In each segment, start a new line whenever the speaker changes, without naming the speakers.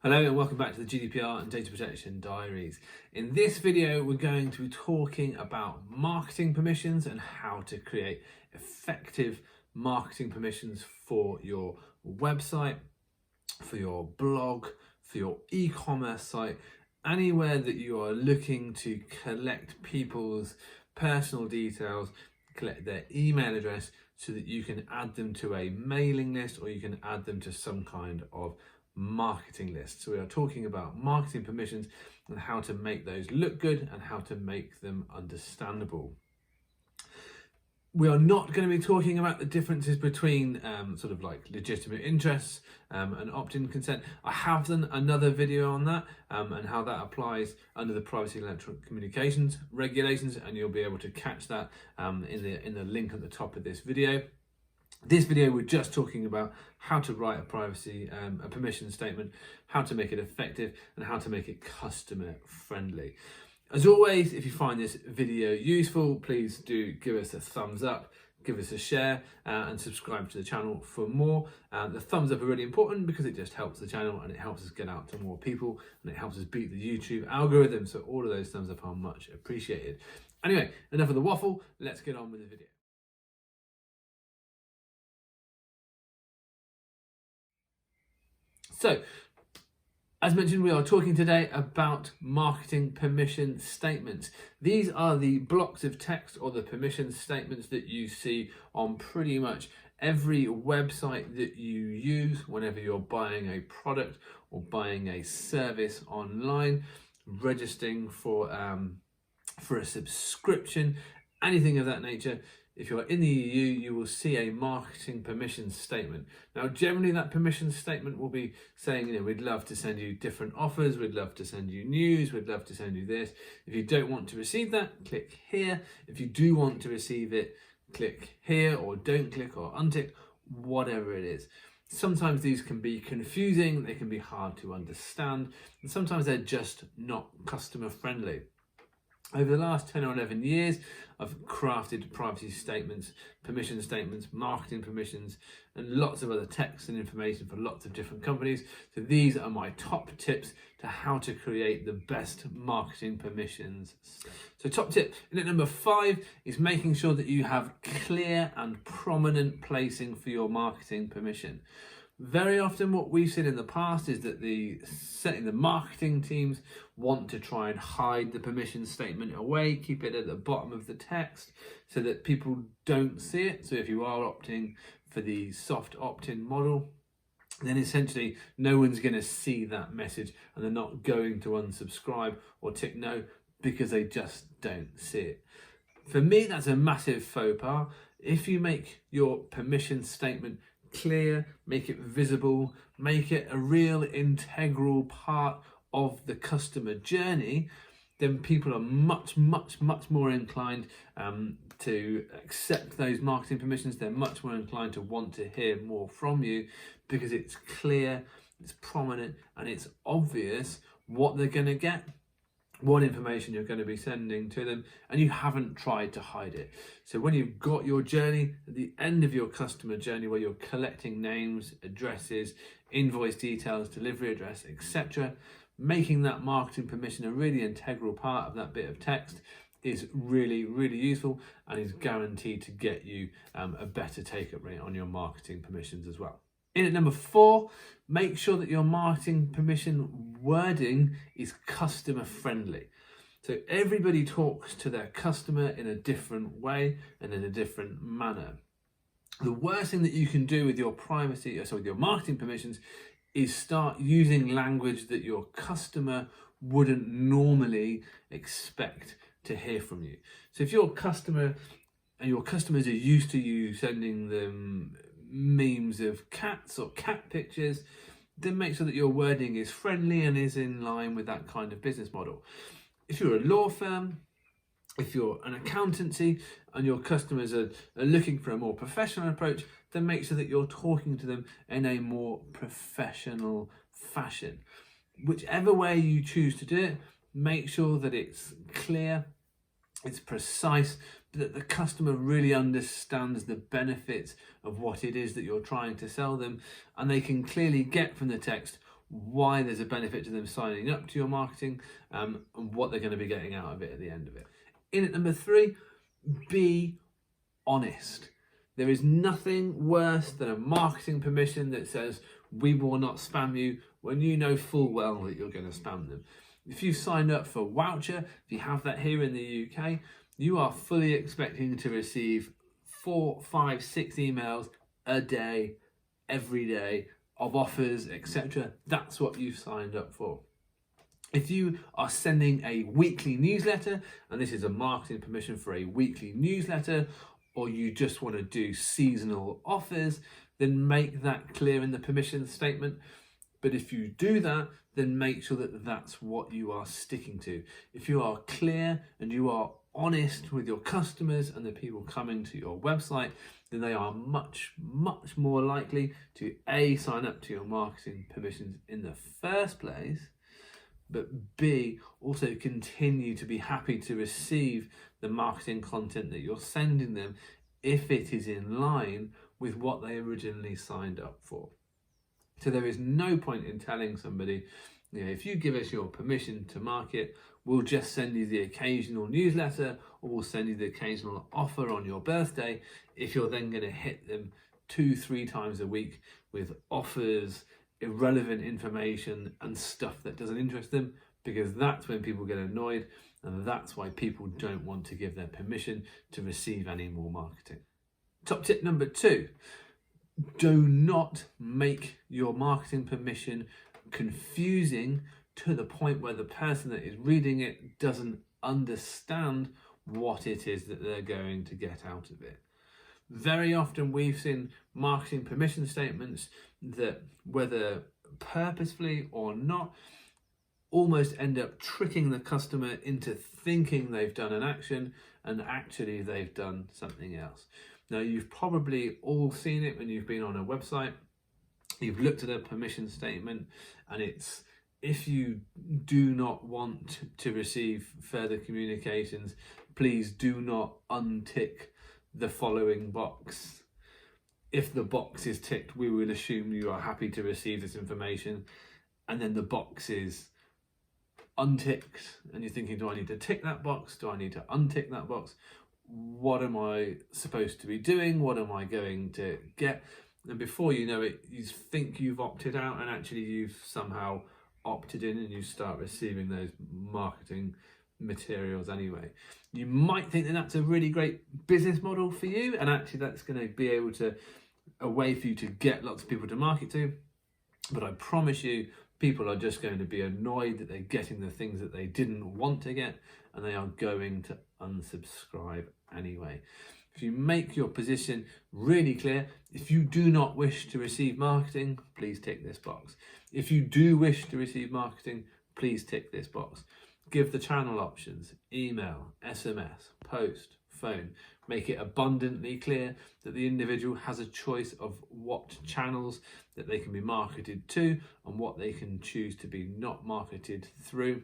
Hello and welcome back to the GDPR and Data Protection Diaries. In this video, we're going to be talking about marketing permissions and how to create effective marketing permissions for your website, for your blog, for your e-commerce site, anywhere that you are looking to collect people's personal details, collect their email address so that you can add them to a mailing list or you can add them to some kind of marketing list. So we are talking about marketing permissions and how to make those look good and how to make them understandable. We are not going to be talking about the differences between sort of like legitimate interests and opt-in consent. I have done another video on that and how that applies under the Privacy and Electronic Communications regulations, and you'll be able to catch that in the link at the top of this video. This video, we're just talking about how to write a permission statement, how to make it effective, and how to make it customer friendly. As always, if you find this video useful, please do give us a thumbs up, give us a share, and subscribe to the channel for more. The thumbs up are really important because it just helps the channel and it helps us get out to more people and it helps us beat the YouTube algorithm. So all of those thumbs up are much appreciated. Anyway, enough of the waffle. Let's get on with the video. So, as mentioned, we are talking today about marketing permission statements. These are the blocks of text or the permission statements that you see on pretty much every website that you use whenever you're buying a product or buying a service online, registering for a subscription, anything of that nature. If you're in the EU, you will see a marketing permission statement. Now, generally that permission statement will be saying, we'd love to send you different offers, we'd love to send you news, we'd love to send you this. If you don't want to receive that, click here. If you do want to receive it, click here, or don't click or untick, whatever it is. Sometimes these can be confusing, they can be hard to understand, and sometimes they're just not customer friendly. Over the last 10 or 11 years, I've crafted privacy statements, permission statements, marketing permissions, and lots of other text and information for lots of different companies. So these are my top tips to how to create the best marketing permissions. So top tip, number 5 is making sure that you have clear and prominent placing for your marketing permission. Very often what we've seen in the past is that the marketing teams want to try and hide the permission statement away, keep it at the bottom of the text so that people don't see it. So if you are opting for the soft opt-in model, then essentially no one's going to see that message and they're not going to unsubscribe or tick no because they just don't see it. For me, that's a massive faux pas. If you make your permission statement clear, make it visible, make it a real integral part of the customer journey, then people are much more inclined to accept those marketing permissions. They're much more inclined to want to hear more from you because it's clear, it's prominent, and it's obvious what they're going to get, what information you're going to be sending to them, and you haven't tried to hide it. So when you've got your journey, at the end of your customer journey where you're collecting names, addresses, invoice details, delivery address, etc., making that marketing permission a really integral part of that bit of text is really useful and is guaranteed to get you a better take-up rate on your marketing permissions as well. In at number 4, make sure that your marketing permission wording is customer friendly. So everybody talks to their customer in a different way and in a different manner. The worst thing that you can do with your with your marketing permissions is start using language that your customer wouldn't normally expect to hear from you. So if your customer and your customers are used to you sending them memes of cats or cat pictures, then make sure that your wording is friendly and is in line with that kind of business model. If you're a law firm, if you're an accountancy and your customers are looking for a more professional approach, then make sure that you're talking to them in a more professional fashion. Whichever way you choose to do it, make sure that it's clear, it's precise, but that the customer really understands the benefits of what it is that you're trying to sell them, and they can clearly get from the text why there's a benefit to them signing up to your marketing, and what they're going to be getting out of it at the end of it. In at number 3, be honest. There is nothing worse than a marketing permission that says we will not spam you when you know full well that you're going to spam them. If you signed up for Voucher, if you have that here in the UK, you are fully expecting to receive 4, 5, 6 emails a day, every day, of offers, etc. That's what you've signed up for. If you are sending a weekly newsletter, and this is a marketing permission for a weekly newsletter, or you just want to do seasonal offers, then make that clear in the permission statement. But if you do that, then make sure that that's what you are sticking to. If you are clear and you are honest with your customers and the people coming to your website, then they are much, much more likely to A, sign up to your marketing permissions in the first place, but B, also continue to be happy to receive the marketing content that you're sending them if it is in line with what they originally signed up for. So there is no point in telling somebody, if you give us your permission to market, we'll just send you the occasional newsletter, or we'll send you the occasional offer on your birthday, if you're then going to hit them 2-3 times a week with offers, irrelevant information and stuff that doesn't interest them, because that's when people get annoyed, and that's why people don't want to give their permission to receive any more marketing. Top tip number 2, do not make your marketing permission confusing to the point where the person that is reading it doesn't understand what it is that they're going to get out of it. Very often we've seen marketing permission statements that, whether purposefully or not, almost end up tricking the customer into thinking they've done an action and actually they've done something else. Now, you've probably all seen it when you've been on a website. You've looked at a permission statement, and it's, if you do not want to receive further communications, please do not untick the following box. If the box is ticked, we will assume you are happy to receive this information, and then the box is unticked, and you're thinking, do I need to tick that box? Do I need to untick that box? What am I supposed to be doing? What am I going to get? And before you know it, you think you've opted out, and actually you've somehow opted in, and you start receiving those marketing materials anyway. You might think that that's a really great business model for you, and actually that's going to be able to, a way for you to get lots of people to market to. But I promise you, people are just going to be annoyed that they're getting the things that they didn't want to get, and they are going to unsubscribe anyway. If you make your position really clear, if you do not wish to receive marketing, please tick this box. If you do wish to receive marketing, please tick this box. Give the channel options: email, SMS, post, phone. Make it abundantly clear that the individual has a choice of what channels that they can be marketed to and what they can choose to be not marketed through.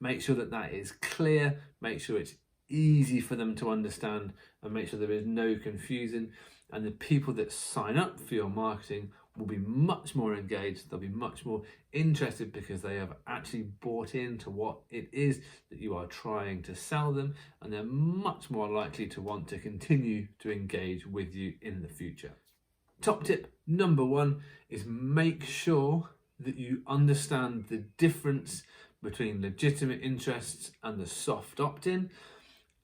Make sure that that is clear, make sure it's easy for them to understand, and make sure there is no confusion. And the people that sign up for your marketing will be much more engaged, they'll be much more interested, because they have actually bought into what it is that you are trying to sell them, and they're much more likely to want to continue to engage with you in the future. Top tip number 1 is make sure that you understand the difference between legitimate interests and the soft opt-in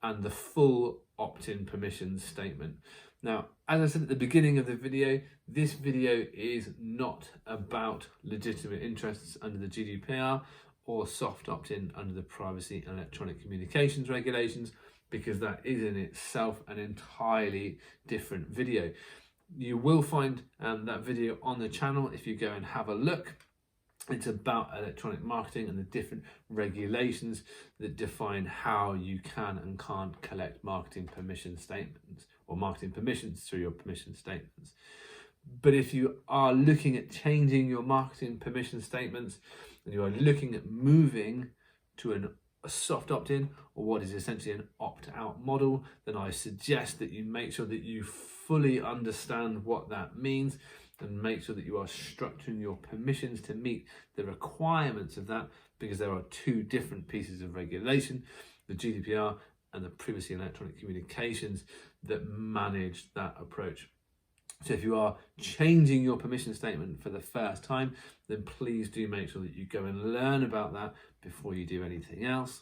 and the full opt-in permission statement. Now, as I said at the beginning of the video, this video is not about legitimate interests under the GDPR or soft opt-in under the Privacy and Electronic Communications regulations, because that is in itself an entirely different video. You will find that video on the channel if you go and have a look. It's about electronic marketing and the different regulations that define how you can and can't collect marketing permission statements or marketing permissions through your permission statements. But if you are looking at changing your marketing permission statements, and you are looking at moving to a soft opt-in, or what is essentially an opt-out model, then I suggest that you make sure that you fully understand what that means, and make sure that you are structuring your permissions to meet the requirements of that, because there are two different pieces of regulation, the GDPR and the Privacy and Electronic Communications, that manage that approach. So if you are changing your permission statement for the first time, then please do make sure that you go and learn about that before you do anything else.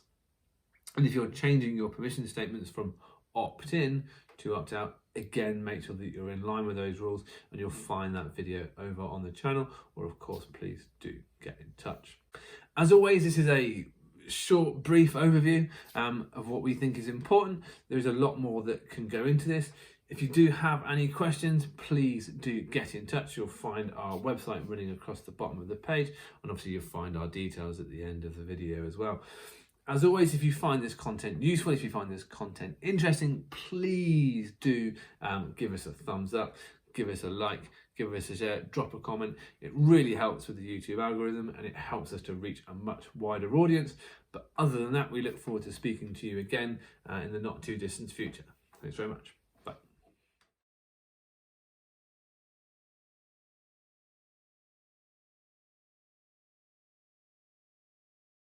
And if you're changing your permission statements from opt-in to opt-out, again, make sure that you're in line with those rules, and you'll find that video over on the channel, or of course, please do get in touch. As always, this is a short, brief overview of what we think is important. There's a lot more that can go into this. If you do have any questions, please do get in touch. You'll find our website running across the bottom of the page, and obviously you'll find our details at the end of the video as well. As always, if you find this content useful, if you find this content interesting, please do give us a thumbs up, give us a like, give us a share, drop a comment. It really helps with the YouTube algorithm, and it helps us to reach a much wider audience. But other than that, we look forward to speaking to you again in the not too distant future. Thanks very much.